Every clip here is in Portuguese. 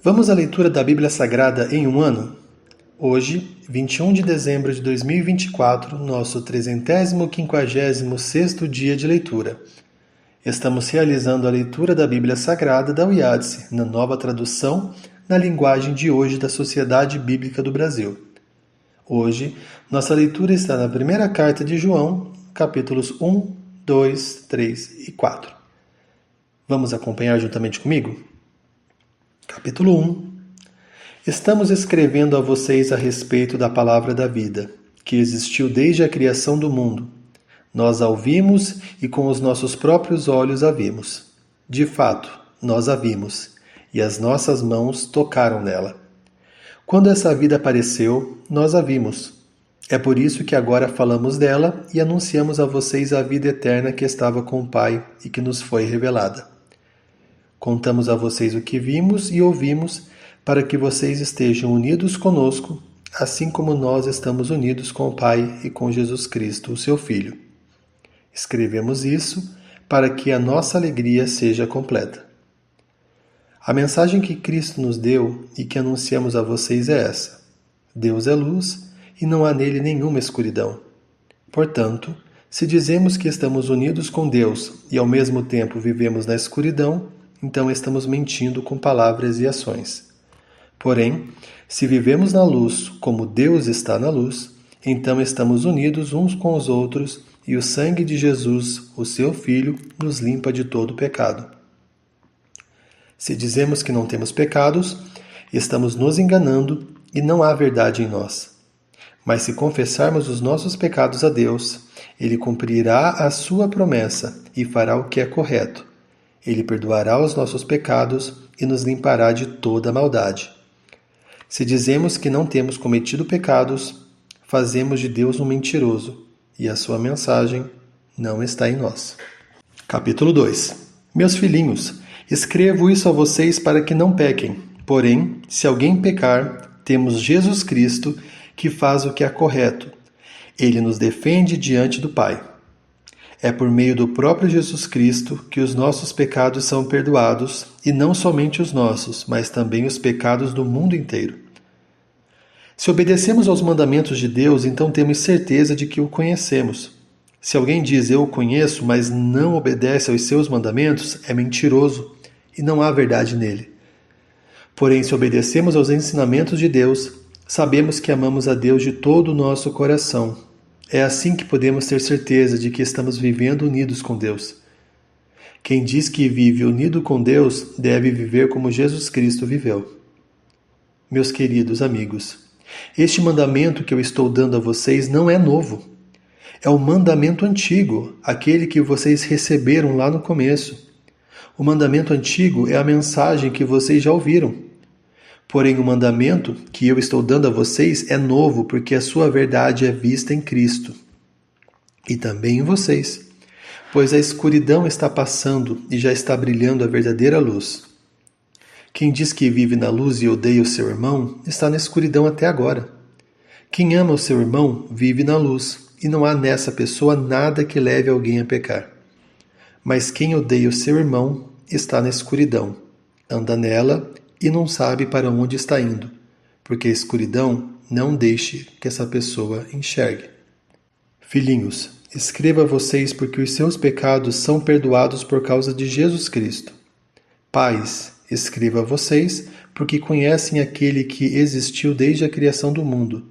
Vamos à leitura da Bíblia Sagrada em um ano? Hoje, 21 de dezembro de 2024, nosso 356º dia de leitura. Estamos realizando a leitura da Bíblia Sagrada da UiADSE, na nova tradução, na linguagem de hoje da Sociedade Bíblica do Brasil. Hoje, nossa leitura está na primeira carta de João, capítulos 1, 2, 3 e 4. Vamos acompanhar juntamente comigo? Capítulo 1. Estamos escrevendo a vocês a respeito da palavra da vida, que existiu desde a criação do mundo. Nós a ouvimos e com os nossos próprios olhos a vimos. De fato, nós a vimos, e as nossas mãos tocaram nela. Quando essa vida apareceu, nós a vimos. É por isso que agora falamos dela e anunciamos a vocês a vida eterna que estava com o Pai e que nos foi revelada. Contamos a vocês o que vimos e ouvimos, para que vocês estejam unidos conosco, assim como nós estamos unidos com o Pai e com Jesus Cristo, o seu Filho. Escrevemos isso para que a nossa alegria seja completa. A mensagem que Cristo nos deu e que anunciamos a vocês é essa: Deus é luz e não há nele nenhuma escuridão. Portanto, se dizemos que estamos unidos com Deus e ao mesmo tempo vivemos na escuridão, então estamos mentindo com palavras e ações. Porém, se vivemos na luz como Deus está na luz, então estamos unidos uns com os outros e o sangue de Jesus, o seu Filho, nos limpa de todo pecado. Se dizemos que não temos pecados, estamos nos enganando e não há verdade em nós. Mas se confessarmos os nossos pecados a Deus, Ele cumprirá a sua promessa e fará o que é correto. Ele perdoará os nossos pecados e nos limpará de toda maldade. Se dizemos que não temos cometido pecados, fazemos de Deus um mentiroso, e a sua mensagem não está em nós. Capítulo 2. Meus filhinhos, escrevo isso a vocês para que não pequem. Porém, se alguém pecar, temos Jesus Cristo, que faz o que é correto. Ele nos defende diante do Pai. É por meio do próprio Jesus Cristo que os nossos pecados são perdoados, e não somente os nossos, mas também os pecados do mundo inteiro. Se obedecemos aos mandamentos de Deus, então temos certeza de que o conhecemos. Se alguém diz eu o conheço, mas não obedece aos seus mandamentos, é mentiroso, e não há verdade nele. Porém, se obedecemos aos ensinamentos de Deus, sabemos que amamos a Deus de todo o nosso coração. É assim que podemos ter certeza de que estamos vivendo unidos com Deus. Quem diz que vive unido com Deus deve viver como Jesus Cristo viveu. Meus queridos amigos, este mandamento que eu estou dando a vocês não é novo. É o mandamento antigo, aquele que vocês receberam lá no começo. O mandamento antigo é a mensagem que vocês já ouviram. Porém, o mandamento que eu estou dando a vocês é novo, porque a sua verdade é vista em Cristo. E também em vocês, pois a escuridão está passando e já está brilhando a verdadeira luz. Quem diz que vive na luz e odeia o seu irmão, está na escuridão até agora. Quem ama o seu irmão, vive na luz, e não há nessa pessoa nada que leve alguém a pecar. Mas quem odeia o seu irmão, está na escuridão, anda nela e não sabe para onde está indo, porque a escuridão não deixe que essa pessoa enxergue. Filhinhos, escreva a vocês porque os seus pecados são perdoados por causa de Jesus Cristo. Pais, escreva a vocês porque conhecem aquele que existiu desde a criação do mundo.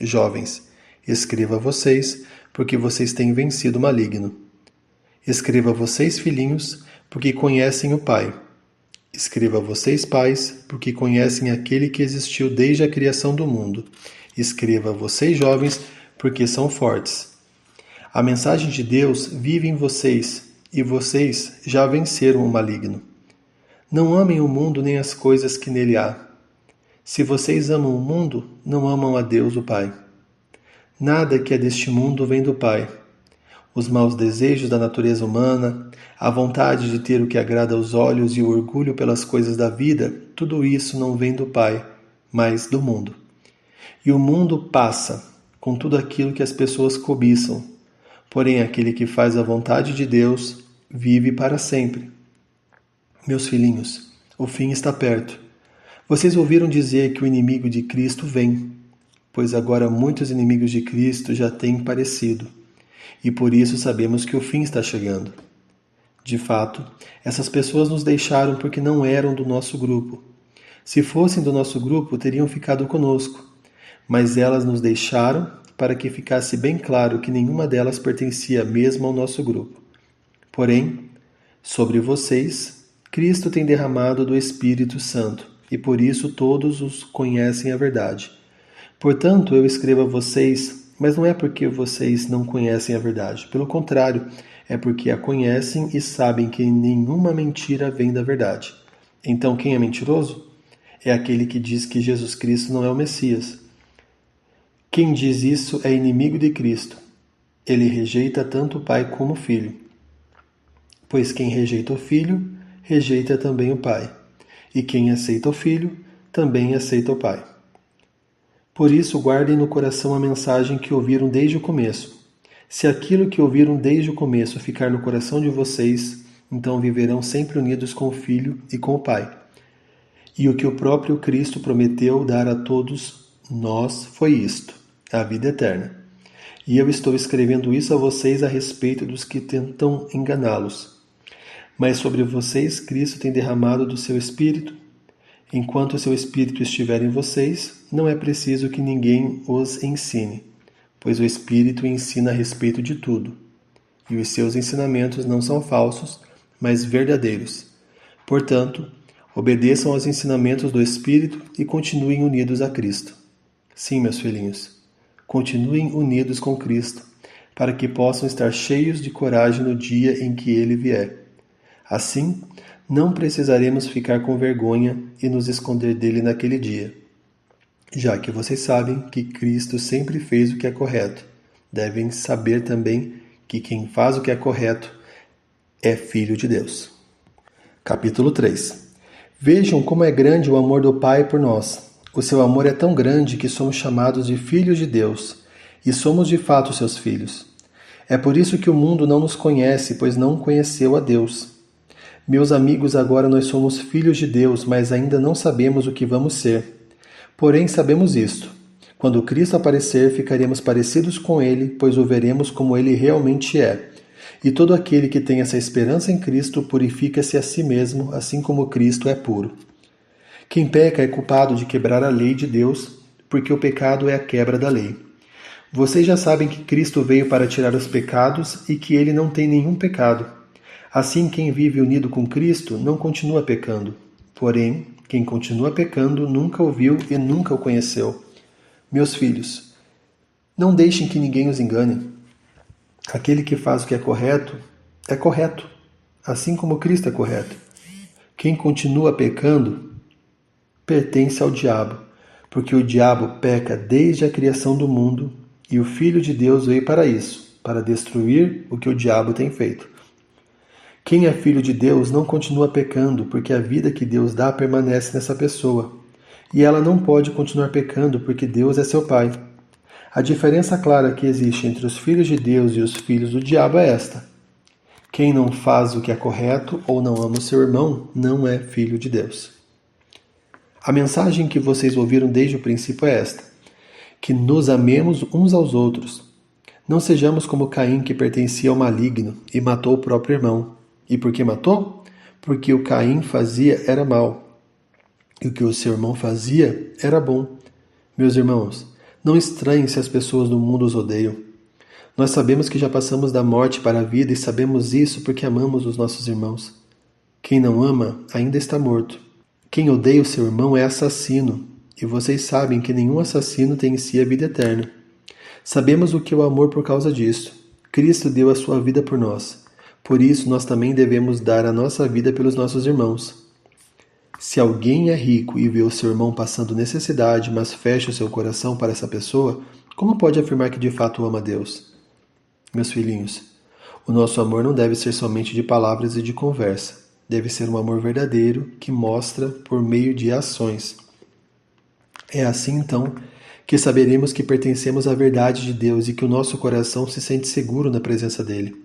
Jovens, escreva a vocês porque vocês têm vencido o maligno. Escreva a vocês, filhinhos, porque conhecem o Pai. Escreva a vocês, pais, porque conhecem aquele que existiu desde a criação do mundo. Escreva a vocês, jovens, porque são fortes. A mensagem de Deus vive em vocês, e vocês já venceram o maligno. Não amem o mundo nem as coisas que nele há. Se vocês amam o mundo, não amam a Deus, o Pai. Nada que é deste mundo vem do Pai. Os maus desejos da natureza humana, a vontade de ter o que agrada aos olhos e o orgulho pelas coisas da vida, tudo isso não vem do Pai, mas do mundo. E o mundo passa, com tudo aquilo que as pessoas cobiçam. Porém, aquele que faz a vontade de Deus vive para sempre. Meus filhinhos, o fim está perto. Vocês ouviram dizer que o inimigo de Cristo vem, pois agora muitos inimigos de Cristo já têm aparecido, e por isso sabemos que o fim está chegando. De fato, essas pessoas nos deixaram porque não eram do nosso grupo. Se fossem do nosso grupo, teriam ficado conosco, mas elas nos deixaram para que ficasse bem claro que nenhuma delas pertencia mesmo ao nosso grupo. Porém, sobre vocês, Cristo tem derramado do Espírito Santo, e por isso todos os conhecem a verdade. Portanto, eu escrevo a vocês, mas não é porque vocês não conhecem a verdade. Pelo contrário, é porque a conhecem e sabem que nenhuma mentira vem da verdade. Então, quem é mentiroso? É aquele que diz que Jesus Cristo não é o Messias. Quem diz isso é inimigo de Cristo. Ele rejeita tanto o Pai como o Filho. Pois quem rejeita o Filho, rejeita também o Pai. E quem aceita o Filho, também aceita o Pai. Por isso, guardem no coração a mensagem que ouviram desde o começo. Se aquilo que ouviram desde o começo ficar no coração de vocês, então viverão sempre unidos com o Filho e com o Pai. E o que o próprio Cristo prometeu dar a todos nós foi isto, a vida eterna. E eu estou escrevendo isso a vocês a respeito dos que tentam enganá-los. Mas sobre vocês Cristo tem derramado do seu Espírito. Enquanto o seu Espírito estiver em vocês, não é preciso que ninguém os ensine, pois o Espírito ensina a respeito de tudo, e os seus ensinamentos não são falsos, mas verdadeiros. Portanto, obedeçam aos ensinamentos do Espírito e continuem unidos a Cristo. Sim, meus filhinhos, continuem unidos com Cristo, para que possam estar cheios de coragem no dia em que Ele vier. Assim, não precisaremos ficar com vergonha e nos esconder dele naquele dia, já que vocês sabem que Cristo sempre fez o que é correto. Devem saber também que quem faz o que é correto é filho de Deus. Capítulo 3. Vejam como é grande o amor do Pai por nós. O seu amor é tão grande que somos chamados de filhos de Deus, e somos de fato seus filhos. É por isso que o mundo não nos conhece, pois não conheceu a Deus. Meus amigos, agora nós somos filhos de Deus, mas ainda não sabemos o que vamos ser. Porém, sabemos isto. Quando Cristo aparecer, ficaremos parecidos com Ele, pois o veremos como Ele realmente é. E todo aquele que tem essa esperança em Cristo purifica-se a si mesmo, assim como Cristo é puro. Quem peca é culpado de quebrar a lei de Deus, porque o pecado é a quebra da lei. Vocês já sabem que Cristo veio para tirar os pecados e que Ele não tem nenhum pecado. Assim, quem vive unido com Cristo não continua pecando. Porém, quem continua pecando nunca o viu e nunca o conheceu. Meus filhos, não deixem que ninguém os engane. Aquele que faz o que é correto, assim como Cristo é correto. Quem continua pecando pertence ao diabo, porque o diabo peca desde a criação do mundo e o Filho de Deus veio para isso, para destruir o que o diabo tem feito. Quem é filho de Deus não continua pecando, porque a vida que Deus dá permanece nessa pessoa. E ela não pode continuar pecando, porque Deus é seu Pai. A diferença clara que existe entre os filhos de Deus e os filhos do diabo é esta. Quem não faz o que é correto ou não ama o seu irmão, não é filho de Deus. A mensagem que vocês ouviram desde o princípio é esta: que nos amemos uns aos outros. Não sejamos como Caim, que pertencia ao maligno e matou o próprio irmão. E por que matou? Porque o Caim fazia era mal, e o que o seu irmão fazia era bom. Meus irmãos, não estranhem se as pessoas do mundo os odeiam. Nós sabemos que já passamos da morte para a vida e sabemos isso porque amamos os nossos irmãos. Quem não ama ainda está morto. Quem odeia o seu irmão é assassino, e vocês sabem que nenhum assassino tem em si a vida eterna. Sabemos o que é o amor por causa disso. Cristo deu a sua vida por nós. Por isso, nós também devemos dar a nossa vida pelos nossos irmãos. Se alguém é rico e vê o seu irmão passando necessidade, mas fecha o seu coração para essa pessoa, como pode afirmar que de fato ama a Deus? Meus filhinhos, o nosso amor não deve ser somente de palavras e de conversa. Deve ser um amor verdadeiro que mostra por meio de ações. É assim, então, que saberemos que pertencemos à verdade de Deus e que o nosso coração se sente seguro na presença dele.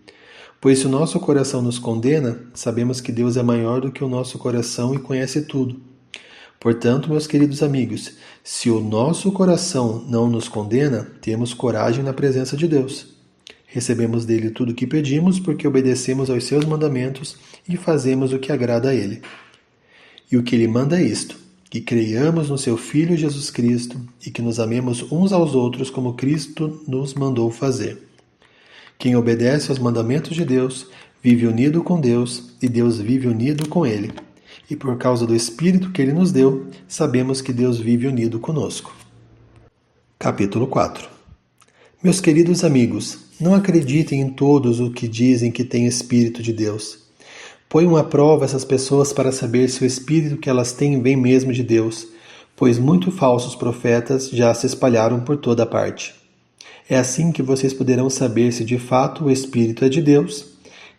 Pois se o nosso coração nos condena, sabemos que Deus é maior do que o nosso coração e conhece tudo. Portanto, meus queridos amigos, se o nosso coração não nos condena, temos coragem na presença de Deus. Recebemos dele tudo o que pedimos porque obedecemos aos seus mandamentos e fazemos o que agrada a ele. E o que ele manda é isto: que creiamos no seu Filho Jesus Cristo e que nos amemos uns aos outros como Cristo nos mandou fazer. Quem obedece aos mandamentos de Deus vive unido com Deus e Deus vive unido com ele. E por causa do Espírito que ele nos deu, sabemos que Deus vive unido conosco. Capítulo 4. Meus queridos amigos, não acreditem em todos os que dizem que têm Espírito de Deus. Ponham à prova essas pessoas para saber se o Espírito que elas têm vem mesmo de Deus, pois muitos falsos profetas já se espalharam por toda parte. É assim que vocês poderão saber se de fato o Espírito é de Deus.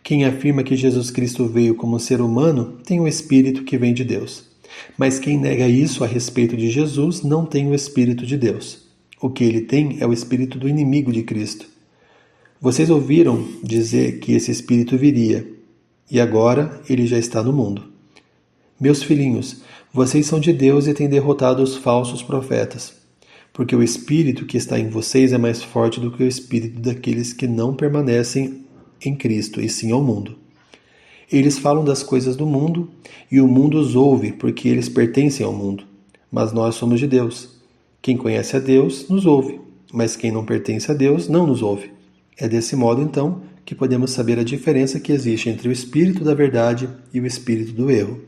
Quem afirma que Jesus Cristo veio como ser humano tem o Espírito que vem de Deus. Mas quem nega isso a respeito de Jesus não tem o Espírito de Deus. O que ele tem é o espírito do inimigo de Cristo. Vocês ouviram dizer que esse espírito viria, e agora ele já está no mundo. Meus filhinhos, vocês são de Deus e têm derrotado os falsos profetas, porque o espírito que está em vocês é mais forte do que o espírito daqueles que não permanecem em Cristo, e sim ao mundo. Eles falam das coisas do mundo, e o mundo os ouve, porque eles pertencem ao mundo. Mas nós somos de Deus. Quem conhece a Deus nos ouve, mas quem não pertence a Deus não nos ouve. É desse modo, então, que podemos saber a diferença que existe entre o espírito da verdade e o espírito do erro.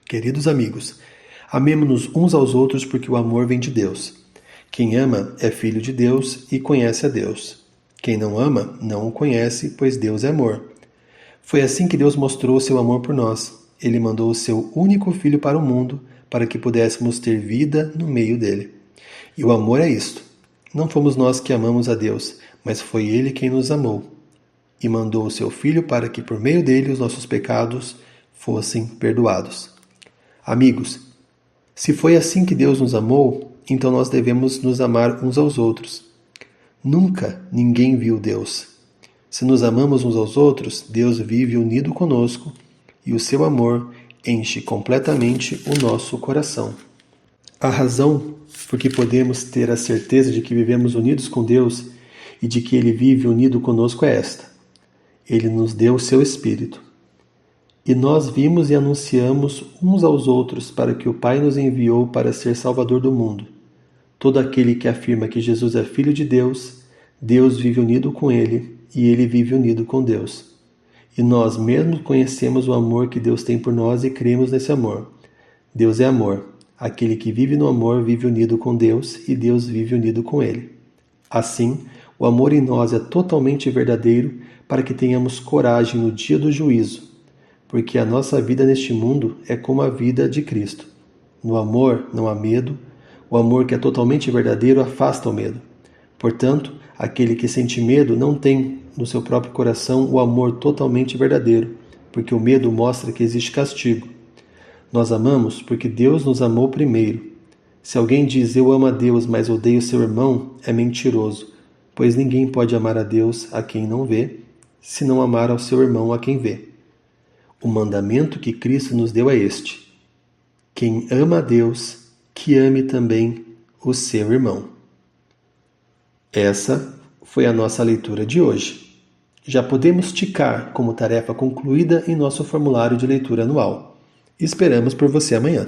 Queridos amigos, amemo-nos uns aos outros porque o amor vem de Deus. Quem ama é filho de Deus e conhece a Deus. Quem não ama não o conhece, pois Deus é amor. Foi assim que Deus mostrou o seu amor por nós. Ele mandou o seu único filho para o mundo, para que pudéssemos ter vida no meio dele. E o amor é isto: não fomos nós que amamos a Deus, mas foi ele quem nos amou, e mandou o seu Filho para que por meio dele os nossos pecados fossem perdoados. Amigos, se foi assim que Deus nos amou, então nós devemos nos amar uns aos outros. Nunca ninguém viu Deus. Se nos amamos uns aos outros, Deus vive unido conosco, e o seu amor enche completamente o nosso coração. A razão por que podemos ter a certeza de que vivemos unidos com Deus e de que Ele vive unido conosco é esta: Ele nos deu o seu Espírito. E nós vimos e anunciamos uns aos outros para que o Pai nos enviou para ser Salvador do mundo. Todo aquele que afirma que Jesus é Filho de Deus, Deus vive unido com Ele e Ele vive unido com Deus. E nós mesmos conhecemos o amor que Deus tem por nós e cremos nesse amor. Deus é amor. Aquele que vive no amor vive unido com Deus e Deus vive unido com ele. Assim, o amor em nós é totalmente verdadeiro para que tenhamos coragem no dia do juízo, porque a nossa vida neste mundo é como a vida de Cristo. No amor não há medo. O amor que é totalmente verdadeiro afasta o medo. Portanto, aquele que sente medo não tem no seu próprio coração o amor totalmente verdadeiro, porque o medo mostra que existe castigo. Nós amamos porque Deus nos amou primeiro. Se alguém diz eu amo a Deus, mas odeio seu irmão, é mentiroso, pois ninguém pode amar a Deus a quem não vê, se não amar ao seu irmão a quem vê. O mandamento que Cristo nos deu é este: quem ama a Deus, que ame também o seu irmão. Essa foi a nossa leitura de hoje. Já podemos ticar como tarefa concluída em nosso formulário de leitura anual. Esperamos por você amanhã.